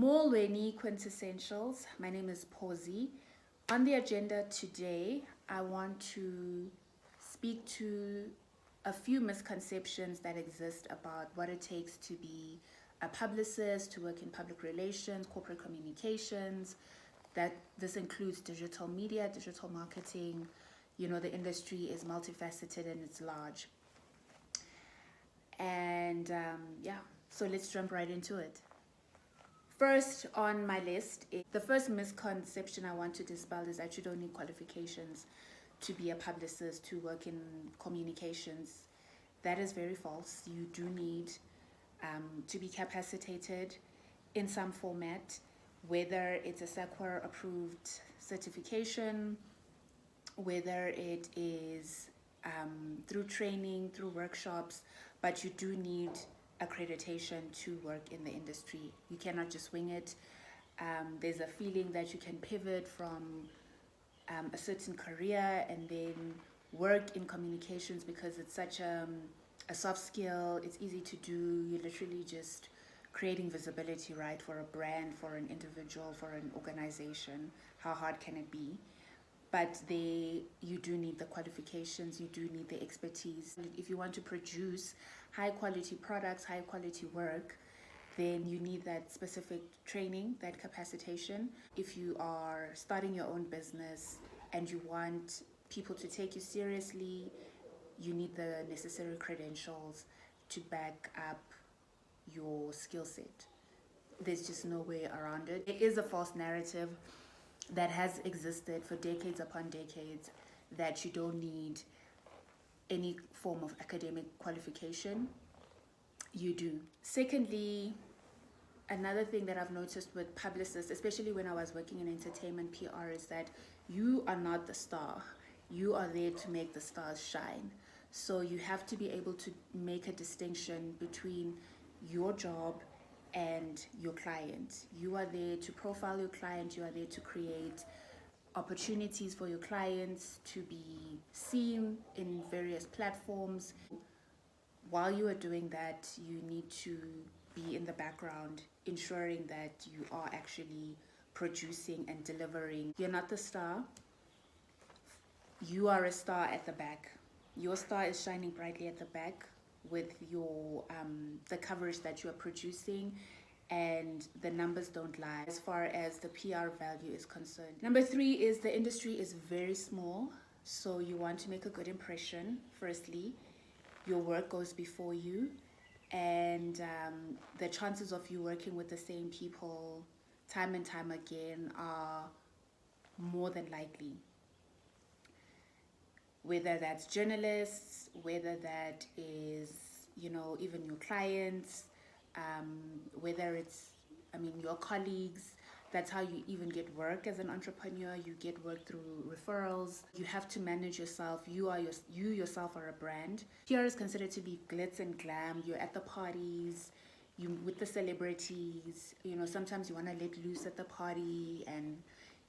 Molweni Quintessentials. My name is Pawsy. On the agenda today, I want to speak to a few misconceptions that exist about what it takes to be a publicist, to work in public relations, corporate communications. That this includes digital media, digital marketing. You know, the industry is multifaceted and it's large. And so let's jump right into it. First on my list, the first misconception I want to dispel is that you don't need qualifications to be a publicist, to work in communications. That is very false. You do need to be capacitated in some format, whether it's a SAQA approved certification, whether it is through training, through workshops, but you do need accreditation to work in the industry. You cannot just wing it. There's a feeling that you can pivot from a certain career and then work in communications because it's such a soft skill. It's easy to do. You're literally just creating visibility, right, for a brand, for an individual, for an organization. How hard can it be? But you do need the qualifications, you do need the expertise. If you want to produce high quality products, high quality work, then you need that specific training, that capacitation. If you are starting your own business and you want people to take you seriously, you need the necessary credentials to back up your skill set. There's just no way around it. It is a false narrative that has existed for decades upon decades that you don't need any form of academic qualification. You do. Secondly, another thing that I've noticed with publicists, especially when I was working in entertainment PR, is that you are not the star. You are there to make the stars shine. So you have to be able to make a distinction between your job and your client. You are there to profile your client. You are there to create opportunities for your clients to be seen in various platforms. While you are doing that, you need to be in the background, ensuring that you are actually producing and delivering. You're not the star. You are a star at the back. Your star is shining brightly at the back with your the coverage that you are producing, and the numbers don't lie as far as the PR value is concerned. Number 3 is the industry is very small, so you want to make a good impression. Firstly, your work goes before you, and the chances of you working with the same people time and time again are more than likely. Whether that's journalists, whether that is, even your clients, whether it's, your colleagues. That's how you even get work as an entrepreneur. You get work through referrals. You have to manage yourself. You yourself are a brand. PR is considered to be glitz and glam. You're at the parties, you with the celebrities. Sometimes you want to let loose at the party, and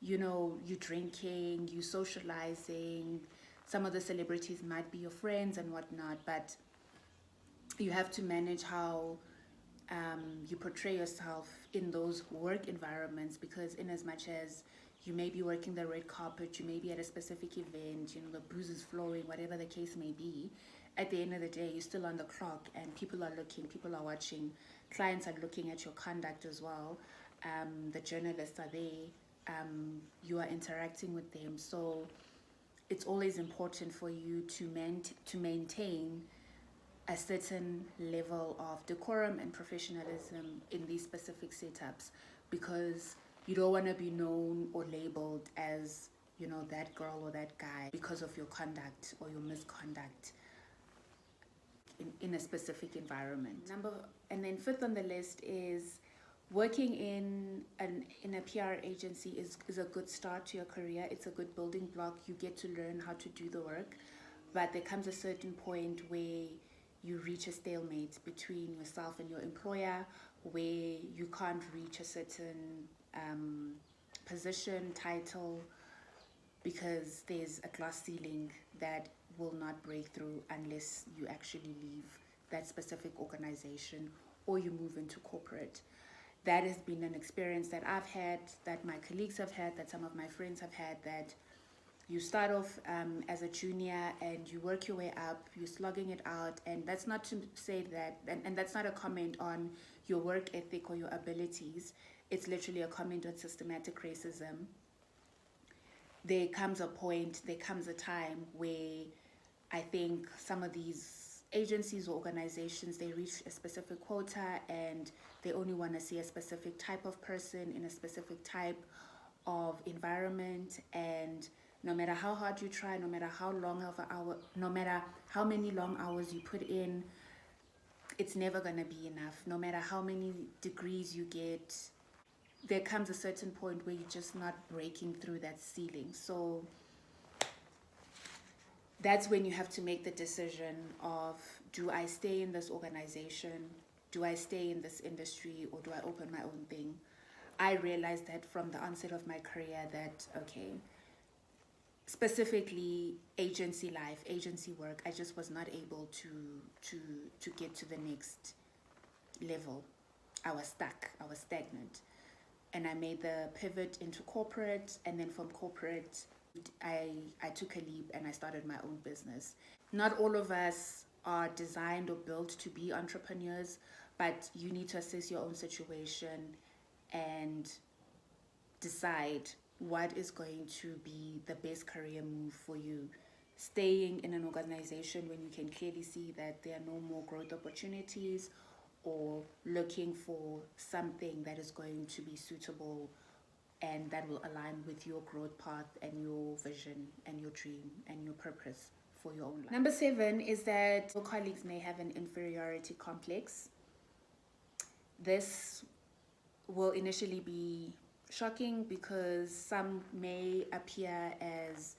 you're drinking, you socializing. Some of the celebrities might be your friends and whatnot, but you have to manage how you portray yourself in those work environments, because in as much as you may be working the red carpet, you may be at a specific event, the booze is flowing, whatever the case may be, at the end of the day, you're still on the clock and people are looking, people are watching, clients are looking at your conduct as well. The journalists are there, you are interacting with them. So it's always important for you to maintain a certain level of decorum and professionalism in these specific setups, because you don't want to be known or labeled as that girl or that guy because of your conduct or your misconduct in a specific environment. And then 5th on the list is working in a PR agency is a good start to your career. It's a good building block. You get to learn how to do the work, but there comes a certain point where you reach a stalemate between yourself and your employer, where you can't reach a certain position, title, because there's a glass ceiling that will not break through unless you actually leave that specific organization or you move into corporate. that has been an experience that I've had, that my colleagues have had, that some of my friends have had, that you start off as a junior and you work your way up, you're slugging it out. And that's not to say that, and that's not a comment on your work ethic or your abilities. It's literally a comment on systematic racism. There comes a point, there comes a time where I think some of these agencies or organizations, they reach a specific quota and they only want to see a specific type of person in a specific type of environment. And no matter how hard you try, no matter how long of an hour, no matter how many long hours you put in, it's never going to be enough. No matter how many degrees you get, there comes a certain point where you're just not breaking through that ceiling. So that's when you have to make the decision of, do I stay in this organization? Do I stay in this industry, or do I open my own thing? I realized that from the onset of my career that, okay, specifically agency life, agency work, I just was not able to get to the next level. I was stuck, I was stagnant. And I made the pivot into corporate, and then from corporate, I took a leap and I started my own business. Not all of us are designed or built to be entrepreneurs, but you need to assess your own situation and decide what is going to be the best career move for you. Staying in an organization when you can clearly see that there are no more growth opportunities, or looking for something that is going to be suitable and that will align with your growth path and your vision and your dream and your purpose for your own life. Number 7 is that your colleagues may have an inferiority complex. This will initially be shocking because some may appear as,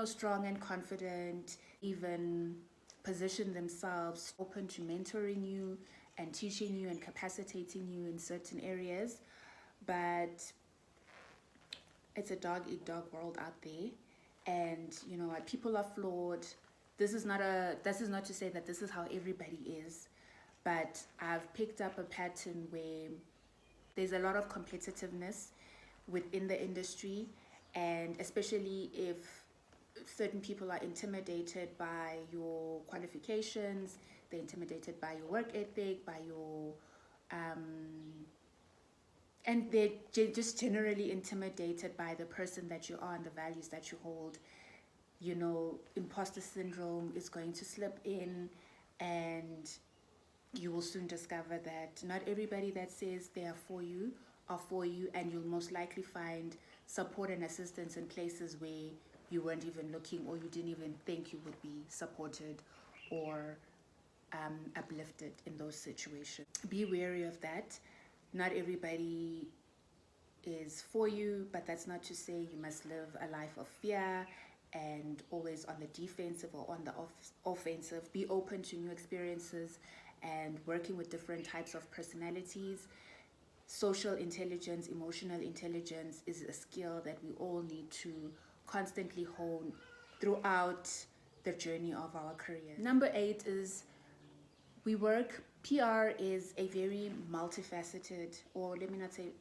strong and confident, even position themselves open to mentoring you and teaching you and capacitating you in certain areas. But it's a dog-eat-dog world out there, and people are flawed. This is not to say that this is how everybody is, but I've picked up a pattern where there's a lot of competitiveness within the industry, and especially if certain people are intimidated by your qualifications, they're intimidated by your work ethic, by your and they're just generally intimidated by the person that you are and the values that you hold. Imposter syndrome is going to slip in, and you will soon discover that not everybody that says they are for you are for you, and you'll most likely find support and assistance in places where you weren't even looking, or you didn't even think you would be supported or uplifted in those situations. Be wary of that. Not everybody is for you, but that's not to say you must live a life of fear and always on the defensive or on the offensive. Be open to new experiences and working with different types of personalities. Social intelligence, emotional intelligence is a skill that we all need to constantly hone throughout the journey of our career. Number 8 is PR is a very multifaceted, or let me not say,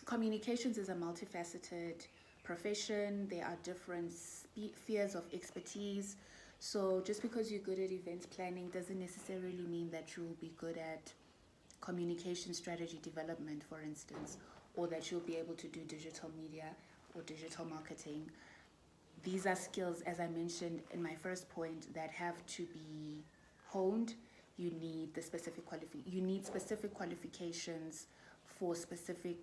communications is a multifaceted profession. There are different spheres of expertise. So just because you're good at events planning doesn't necessarily mean that you'll be good at communication strategy development, for instance, or that you'll be able to do digital media or digital marketing. These are skills, as I mentioned in my first point, that have to be honed. You need specific qualifications for specific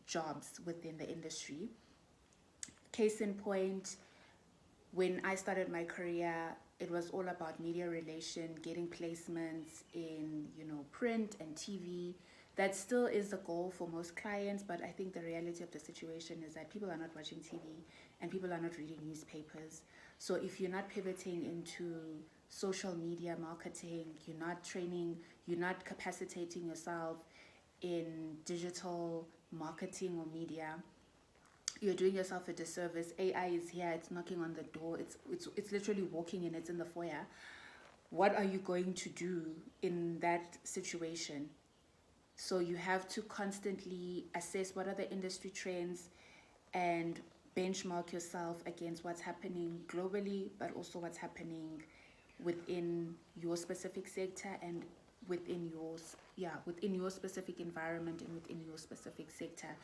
jobs within the industry. Case in point, when I started my career, it was all about media relation, getting placements in, print and TV. That still is the goal for most clients, but I think the reality of the situation is that people are not watching TV and people are not reading newspapers. So if you're not pivoting into social media marketing, you're not training, you're not capacitating yourself in digital marketing or media, you're doing yourself a disservice. AI is here, it's knocking on the door, it's literally walking in, it's in the foyer. What are you going to do in that situation? So you have to constantly assess what are the industry trends and benchmark yourself against what's happening globally, but also what's happening within your specific sector and within your specific environment and within your specific sector.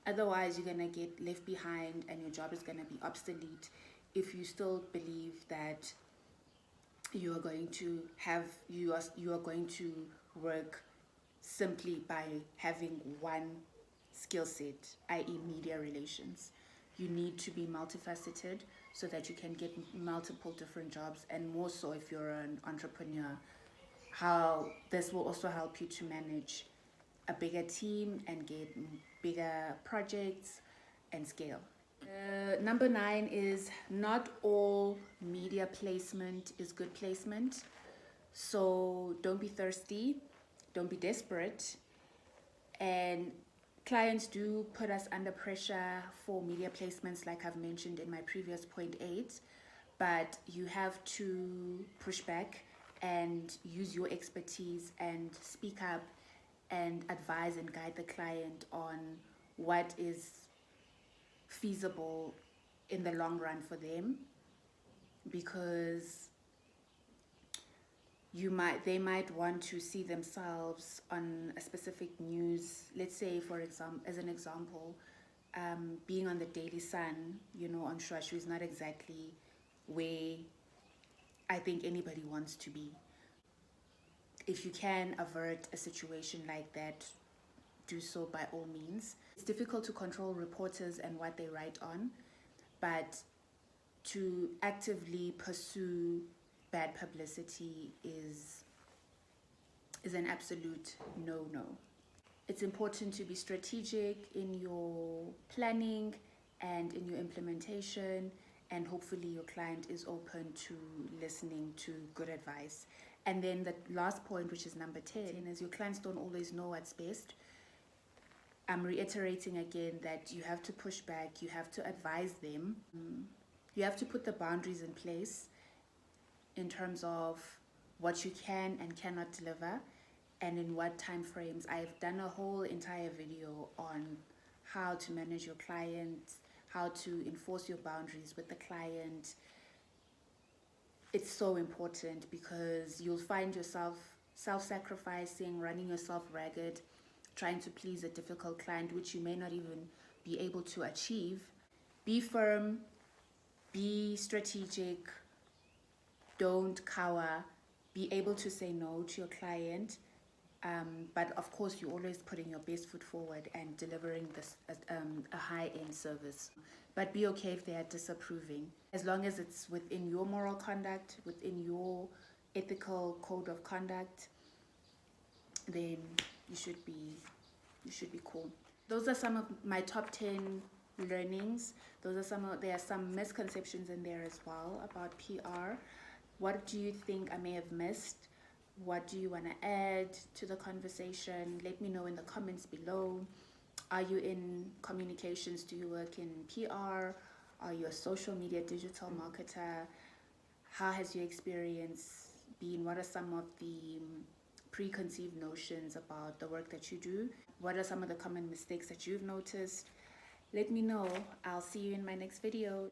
Otherwise, you're gonna get left behind, and your job is gonna be obsolete if you still believe that you are going to work simply by having one skill set, i.e., media relations. You need to be multifaceted so that you can get multiple different jobs, and more so if you're an entrepreneur. How this will also help you to manage a bigger team and get bigger projects and scale. Number 9 is not all media placement is good placement. So don't be thirsty, don't be desperate. And clients do put us under pressure for media placements, like I've mentioned in my previous point 8, but you have to push back and use your expertise and speak up and advise and guide the client on what is feasible in the long run for them, because they might want to see themselves on a specific news. Let's say, for example, as an example, being on the Daily Sun, on Shwashu is not exactly where I think anybody wants to be. If you can avert a situation like that, do so by all means. It's difficult to control reporters and what they write on, but to actively pursue bad publicity is an absolute no-no. It's important to be strategic in your planning and in your implementation, and hopefully your client is open to listening to good advice. And then the last point, which is number 10, is your clients don't always know what's best. I'm reiterating again that you have to push back, you have to advise them, you have to put the boundaries in place in terms of what you can and cannot deliver and in what time frames. I've done a whole entire video on how to manage your clients, how to enforce your boundaries with the client. It's so important because you'll find yourself self-sacrificing, running yourself ragged, trying to please a difficult client, which you may not even be able to achieve. Be firm, be strategic, don't cower, be able to say no to your client. But of course, you're always putting your best foot forward and delivering a high-end service. But be okay if they are disapproving. As long as it's within your moral conduct, within your ethical code of conduct, then you should be cool. Those are some of my top 10 learnings. There are some misconceptions in there as well about PR. What do you think I may have missed? What do you want to add to the conversation? Let me know in the comments below. Are you in communications? Do you work in PR? Are you a social media digital marketer? How has your experience been? What are some of the preconceived notions about the work that you do? What are some of the common mistakes that you've noticed? Let me know. I'll see you in my next video.